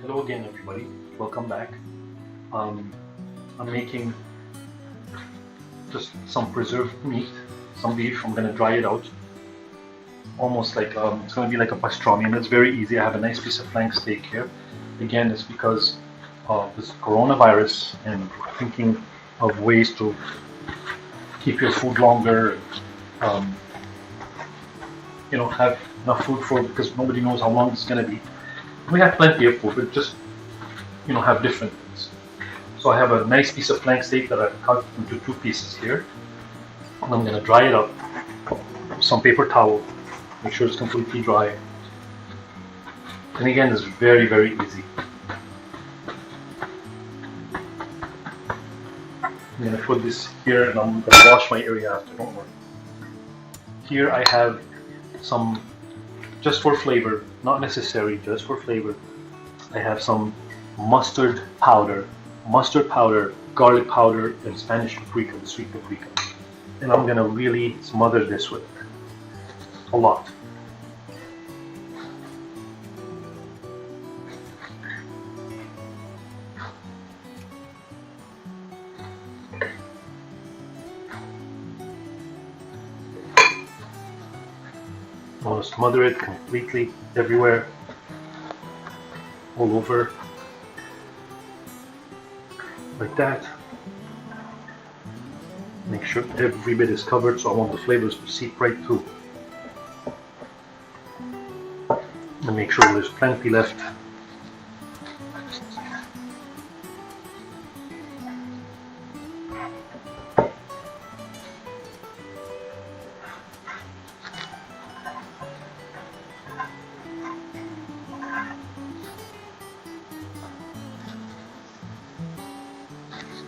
Hello again, everybody. Welcome back. I'm making just some preserved meat, some beef. I'm gonna dry it out, almost like it's gonna be like a pastrami, and it's very easy. I have a nice piece of flank steak here. Again, it's because of this coronavirus and thinking of ways to keep your food longer. Um, have enough food for because nobody knows how long it's gonna be. We have plenty of food, but just have different things. So I have a nice piece of flank steak that I've cut into two pieces here. And I'm going to dry it up. Some paper towel, make sure it's completely dry. And again, it's very, very easy. I'm going to put this here, and I'm going to wash my area after. Don't worry. Here I have some, just for flavor, not necessary, just for flavor. I have some mustard powder, garlic powder, and Spanish paprika, the sweet paprika. And I'm gonna really smother this with a lot. I want to smother it completely everywhere, all over, like that. Make sure every bit is covered, so I want the flavors to seep right through. And make sure there's plenty left.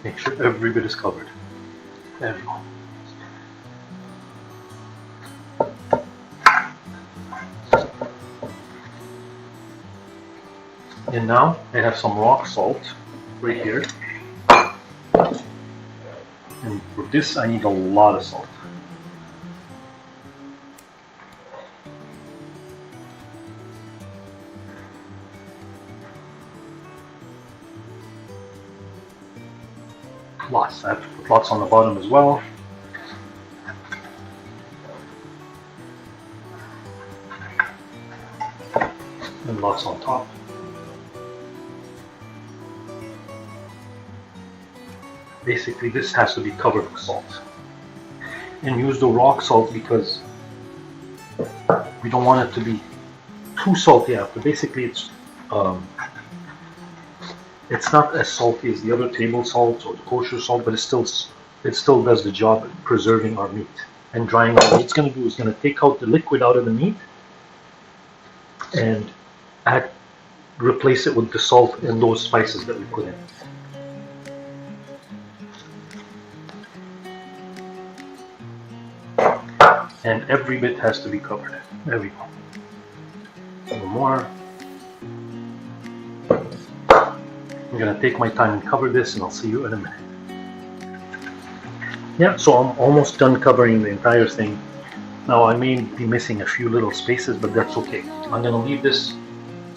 Make sure every bit is covered. There we go. And now I have some rock salt right here. And for this I need a lot of salt. Lots. I have to put lots on the bottom as well. And lots on top. Basically, this has to be covered with salt. And use the rock salt because we don't want it to be too salty after. Basically, it's not as salty as the other table salt or the kosher salt, but it still does the job of preserving our meat and drying it. What it's going to do is going to take out the liquid out of the meat and replace it with the salt and those spices that we put in. And every bit has to be covered. There we go. A little more. I'm gonna take my time and cover this, and I'll see you in a minute. Yeah, so I'm almost done covering the entire thing. Now I may be missing a few little spaces, but that's okay. I'm gonna leave this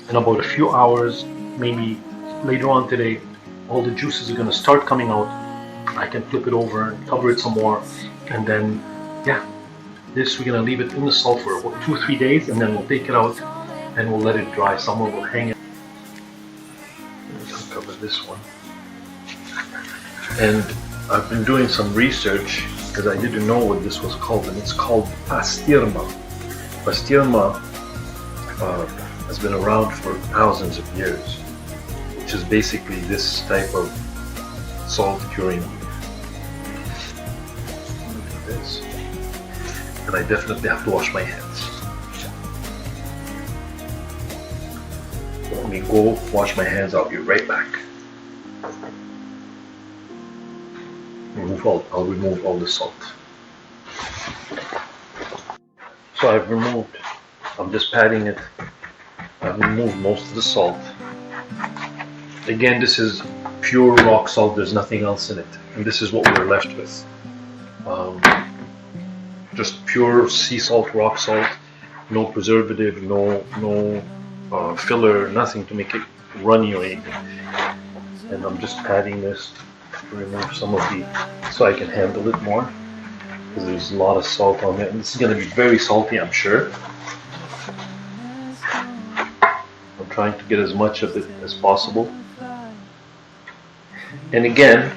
in about a few hours, maybe later on today. All the juices are gonna start coming out. I can flip it over and cover it some more, and then yeah, this we're gonna leave it in the salt for about 2 or 3 days, and then we'll take it out and we'll let it dry. Somewhere we'll hang it. Cover this one. And I've been doing some research because I didn't know what this was called, and it's called pastirma. Pastirma has been around for thousands of years, which is basically this type of salt curing beef. Look at this. And I definitely have to wash my hands. Let me go wash my hands. I'll be right back. I'll remove all the salt. So I'm just patting it. I've removed most of the salt. Again, this is pure rock salt. There's nothing else in it. And this is what we're left with. Just pure sea salt, rock salt. No preservative, no filler, nothing to make it runny or anything. And I'm just adding this to remove some of the, so I can handle it more, because there's a lot of salt on it, and this is going to be very salty, I'm sure. I'm trying to get as much of it as possible. And again,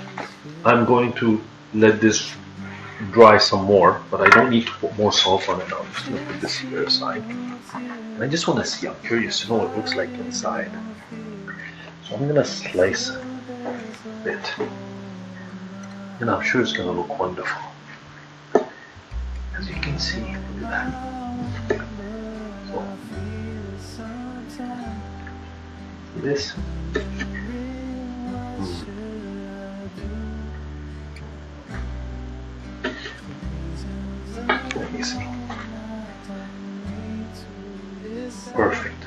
I'm going to let this dry some more, but I don't need to put more salt on it now. I'm just going to put this here aside. And I just want to see, I'm curious to know what it looks like inside. So I'm going to slice it a bit. And I'm sure it's going to look wonderful. As you can see, look at that. So, this. Let me see. Perfect.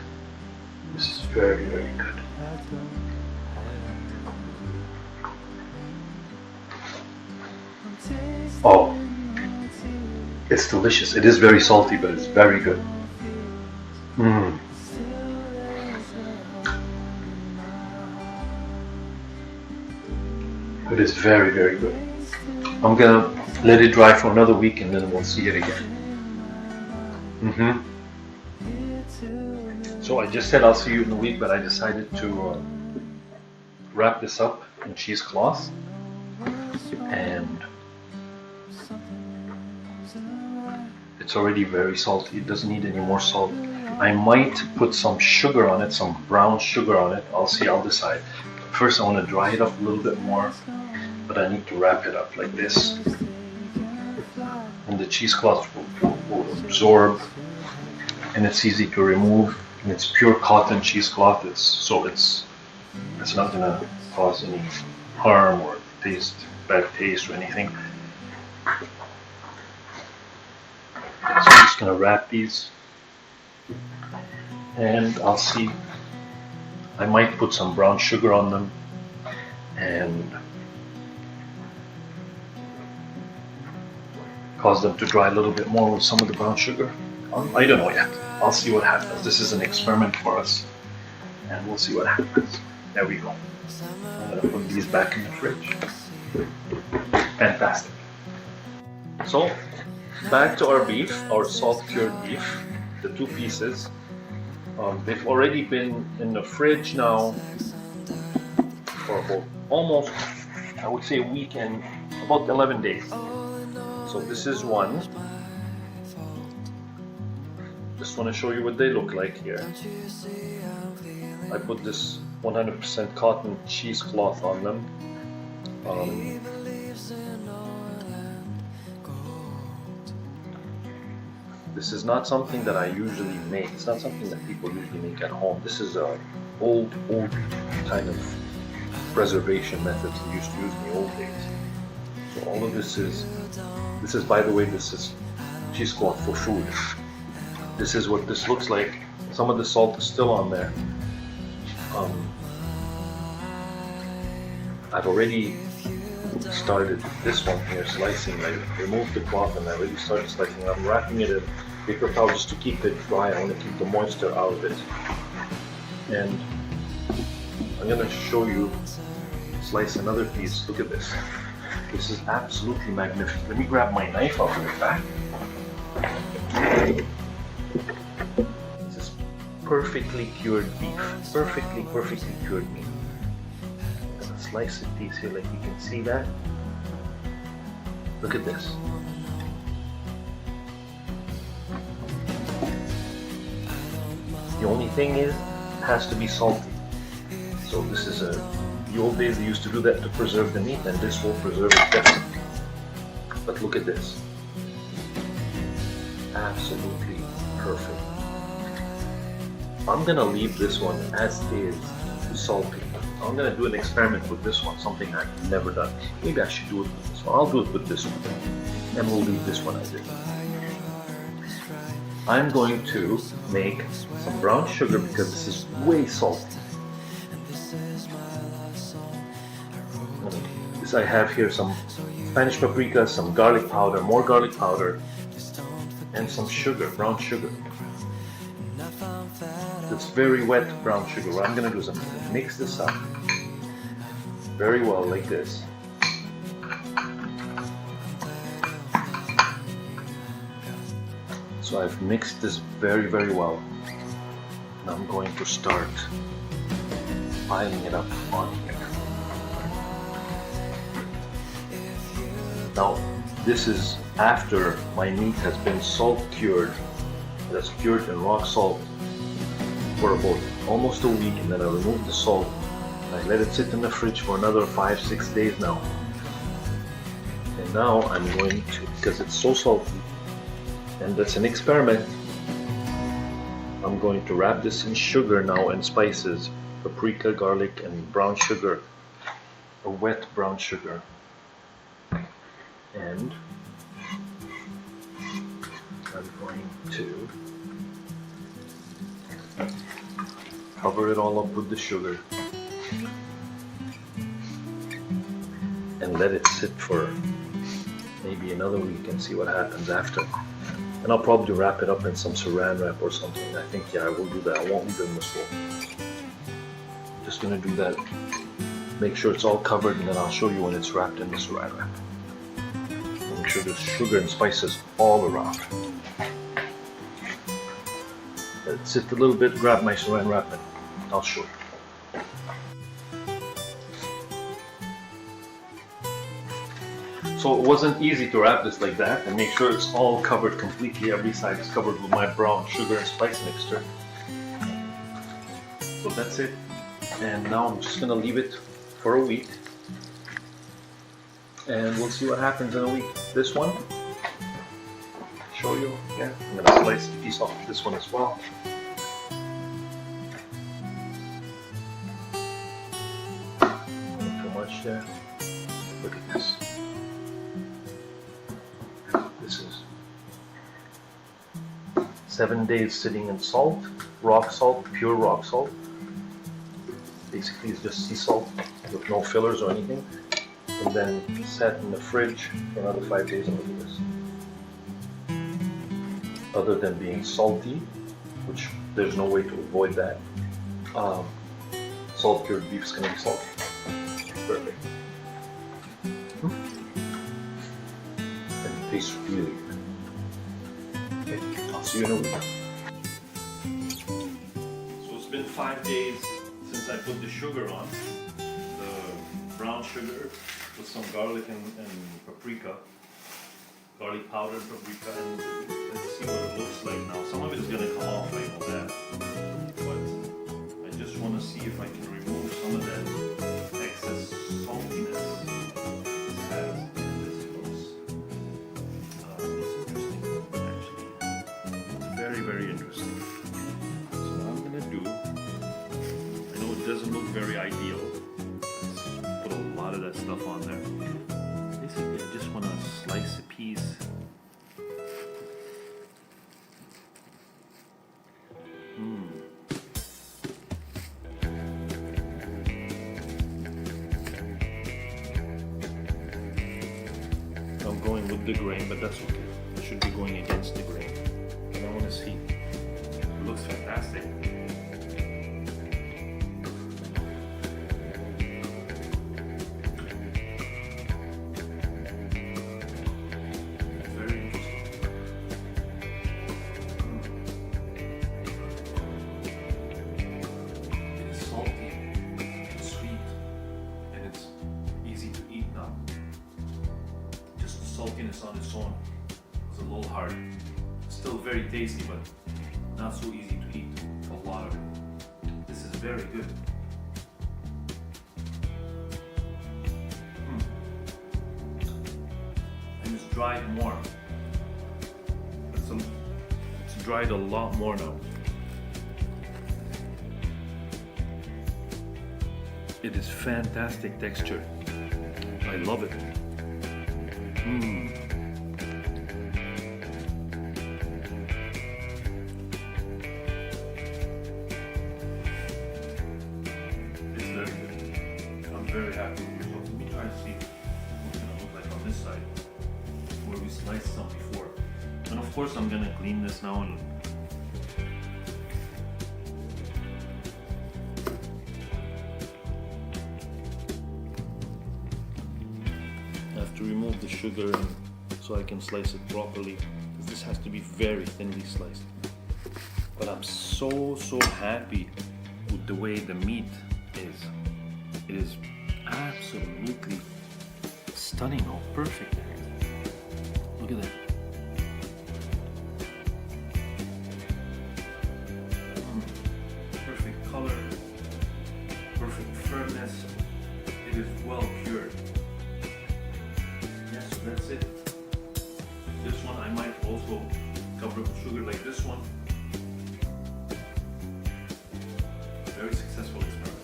This is very, very good. Oh, it's delicious. It is very salty, but it's very good. It is very, very good. I'm gonna let it dry for another week and then we'll see it again. So I just said I'll see you in a week, but I decided to wrap this up in cheesecloth, and it's already very salty. It doesn't need any more salt. I might put some sugar on it, some brown sugar on it. I'll see, I'll decide. First I want to dry it up a little bit more, but I need to wrap it up like this. And the cheesecloth will absorb, and it's easy to remove, and it's pure cotton cheesecloth. It's not going to cause any harm or bad taste or anything. So I'm just going to wrap these, and I'll see. I might put some brown sugar on them and cause them to dry a little bit more with some of the brown sugar. I don't know yet. I'll see what happens. This is an experiment for us, and we'll see what happens. There we go. I'm going to put these back in the fridge. Fantastic. So, back to our beef, our salt-cured beef, the 2 pieces. They've already been in the fridge now for about almost, I would say, a week and about 11 days. So this is one. Just want to show you what they look like here. I put this 100% cotton cheesecloth on them. This is not something that I usually make. It's not something that people usually make at home. This is a old kind of preservation methods they used to use in the old days. So all of this is, by the way, this is cheesecloth for food. This is what this looks like. Some of the salt is still on there. I've already started this one here slicing. I removed the cloth and I already started slicing. I'm wrapping it in paper towel just to keep it dry. I want to keep the moisture out of it. And I'm going to show you, slice another piece. Look at this. This is absolutely magnificent. Let me grab my knife, I'll bring it back. This is perfectly cured beef. Perfectly cured meat. I'm going to slice a piece here like you can see that. Look at this. The only thing is, it has to be salty. So this is the old days they used to do that to preserve the meat, and this will preserve it better. But look at this. Absolutely perfect. I'm gonna leave this one as is, salty. I'm gonna do an experiment with this one, something I've never done. Maybe I should do it with this one. I'll do it with this one. And we'll leave this one as is. I'm going to make some brown sugar because this is way salty. This I have here some Spanish paprika, some garlic powder, more garlic powder, and some sugar, brown sugar. this very wet brown sugar. What I'm gonna do is I'm gonna mix this up very well like this. So I've mixed this very, very well. Now I'm going to start piling it up on here. Now, this is after my meat has been salt cured. That's cured in rock salt for about almost a week, and then I remove the salt and I let it sit in the fridge for another 5-6 days now. And now I'm going to, because it's so salty, and that's an experiment, I'm going to wrap this in sugar now and spices, paprika, garlic, and brown sugar, a wet brown sugar. And I'm going to cover it all up with the sugar and let it sit for maybe another week and see what happens after. And I'll probably wrap it up in some saran wrap or something. I think, yeah, I will do that. I won't leave it in this bowl. Just gonna do that. Make sure it's all covered, and then I'll show you when it's wrapped in the saran wrap. Make sure there's sugar and spices all around. Let it sit a little bit, grab my saran wrap, and I'll show you. So it wasn't easy to wrap this like that and make sure it's all covered completely. Every side is covered with my brown sugar and spice mixture. So that's it. And now I'm just gonna leave it for a week. And we'll see what happens in a week. This one, show you, yeah. I'm gonna slice a piece off this one as well. Not too much there. Look at this. This is 7 days sitting in salt, rock salt, pure rock salt. Basically it's just sea salt with no fillers or anything. And then sat in the fridge for another 5 days. Look at this. Other than being salty, which there's no way to avoid that, salt cured beef is going to be salty. Perfect. And it tastes really good. Okay, I'll see you in a week. So it's been 5 days since I put the sugar on. The brown sugar with some garlic and paprika. Garlic powder and paprika, and let's see what it looks like now. Some of it is going to come off, I know that. But I just want to see if I can remove some of that excess saltiness this has in this sauce. It's interesting, actually. It's very, very interesting. So what I'm going to do, I know it doesn't look very ideal. Let's put a lot of that stuff on there. Basically, I just want to slice a piece. I'm going with the grain, but that's okay. I should be going against the grain. And I want to see. It looks fantastic. Saltiness on its own is a little hard. Still very tasty, but not so easy to eat. A lot of it. This is very good. And it's dried more. It's dried a lot more now. It is fantastic texture. I love it. It's very good. I'm very happy with it. Let me try to see what it's going to look like on this side where we sliced some before. And of course I'm going to clean this now and remove the sugar so I can slice it properly. This has to be very thinly sliced. But I'm so happy with the way the meat is. It is absolutely stunning. Oh, perfect. Look at that. Perfect color, perfect firmness. It is well cured. Yeah, so that's it. This one I might also cover with sugar like this one. Very successful experiment.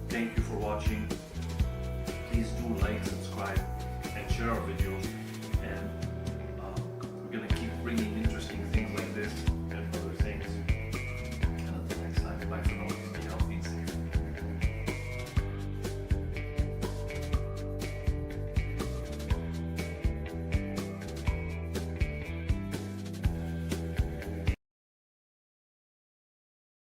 Thank you for watching. Please do like, subscribe, and share our videos. And